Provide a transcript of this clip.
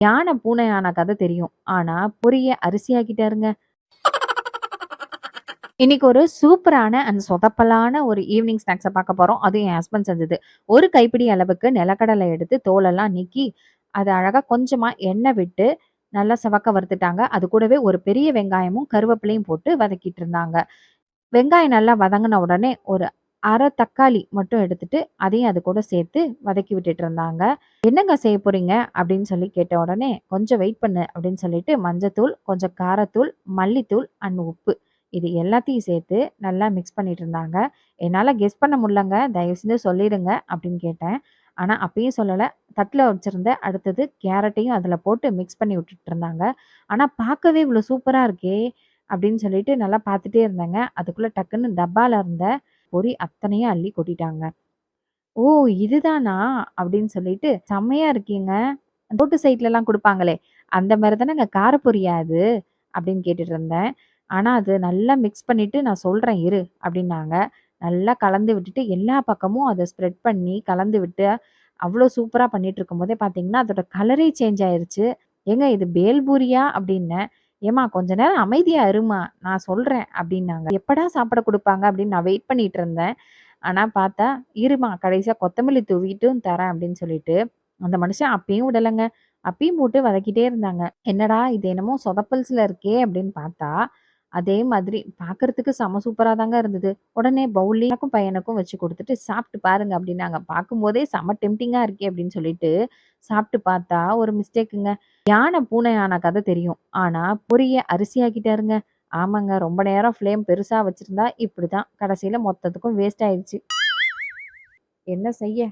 யானை பூனை ஆன கதை தெரியும். ஆனா பொரிய அரிசியாக்கிட்டாருங்க. இன்னைக்கு ஒரு சூப்பரான அண்ட் சொதப்பலான ஒரு ஈவினிங் ஸ்நாக்ஸ பார்க்க போறோம். அதுவும் என் ஹஸ்பண்ட் செஞ்சது. ஒரு கைப்பிடி அளவுக்கு நிலக்கடலை எடுத்து தோலெல்லாம் நீக்கி, அத அழகா கொஞ்சமா எண்ணெய் விட்டு நல்லா செவக்க வறுத்துட்டாங்க. அது கூடவே ஒரு பெரிய வெங்காயமும், கருவேப்பிலையும் போட்டு வதக்கிட்டு இருந்தாங்க. வெங்காயம் நல்லா வதங்குன உடனே ஒரு 1/2 தக்காளி மட்டும் எடுத்துட்டு, அதையும் அது கூட சேர்த்து வதக்கி விட்டுட்டு இருந்தாங்க. "என்னங்க செய்ய போறீங்க?" அப்படின்னு சொல்லி கேட்ட உடனே, "கொஞ்சம் வெயிட் பண்ணு" அப்படின்னு சொல்லிட்டு மஞ்சத்தூள், கொஞ்சம் காரத்தூள், மல்லித்தூள் அண்ட் உப்பு இது எல்லாத்தையும் சேர்த்து நல்லா மிக்ஸ் பண்ணிட்டு இருந்தாங்க. என்னால கெஸ் பண்ண முடியலங்க. "தயவு செஞ்சு சொல்லிடுங்க" அப்படின்னு கேட்டேன். ஆனா அப்பயும் சொல்லல. தட்டுல வச்சிருந்த அடுத்தது கேரட்டையும் அதில போட்டு மிக்ஸ் பண்ணி விட்டுட்டு இருந்தாங்க. ஆனா பார்க்கவே இவ்வளோ சூப்பரா இருக்கே! அப்படின்னு சொல்லிட்டு நல்லா பார்த்துட்டே இருந்தேங்க. அதுக்குள்ள டக்குன்னு டப்பால இருந்த பொரி அத்தனையும் அள்ளி கொட்டிட்டாங்க. "ஓ! இதுதானா?" அப்படின்னு சொல்லிட்டு, "செம்மையா இருக்கேங்க. ரோட்டு சைட்லலாம் குடுப்பாங்களே, அந்த மாரி தானங்க காரப்பொரியா அது?" அப்படின்னு கேட்டுட்டு இருந்தேன். ஆனா அது நல்லா மிக்ஸ் பண்ணிட்டு, "நான் சொல்றேன் இரு" அப்படின்னாங்க. நல்லா கலந்து விட்டுட்டு, எல்லா பக்கமும் அத ஸ்ப்ரெட் பண்ணி கலந்து விட்டு, அவ்ளோ சூப்பரா பண்ணிட்டு இருக்கும்போதே பார்த்தீங்கன்னா, அதோட கலரே சேஞ்ச் ஆயிருச்சு. "ஏங்க இது பேல் பூரியா?" அப்படின்னேன். "ஏம்மா கொஞ்ச நேரம் அமைதியா இரும்மா, நான் சொல்றேன்" அப்படின்னாங்க. எப்படா சாப்பிட குடுப்பாங்க அப்படின்னு நான் வெயிட் பண்ணிட்டு இருந்தேன். ஆனா பார்த்தா, "இரும்மா கடைசியா கொத்தமல்லி தூவிட்டும் தரேன்" அப்படின்னு சொல்லிட்டு, அந்த மனுஷன் அப்பயும் விடலங்க. அப்பயும் போட்டு வதக்கிட்டே இருந்தாங்க. என்னடா இது என்னமோ சொதப்பல்ஸ்ல இருக்கே அப்படின்னு பார்த்தா, அதே மாதிரி பார்க்கறதுக்கு செம சூப்பரா தாங்க இருந்தது. உடனே பவுல்லயே எனக்கும் பையனுக்கும் வச்சு குடுத்துட்டு, "சாப்பிட்டு பாருங்க" அப்படின்னாங்க. பார்க்கும்போதே செம டெம்ப்டிங்கா இருக்கே அப்படின்னு சொல்லிட்டு, சாப்பிட்டு பார்த்தா ஒரு மிஸ்டேக்குங்க. யானை பூனை ஆன கதை தெரியும். ஆனா பொரிய அரிசியாக்கிட்டாருங்க. ஆமாங்க. ரொம்ப நேரம் ஃப்ளேம் பெருசா வச்சிருந்தா இப்படிதான். கடைசியில மொத்தத்துக்கும் வேஸ்ட் ஆயிடுச்சு. என்ன செய்ய?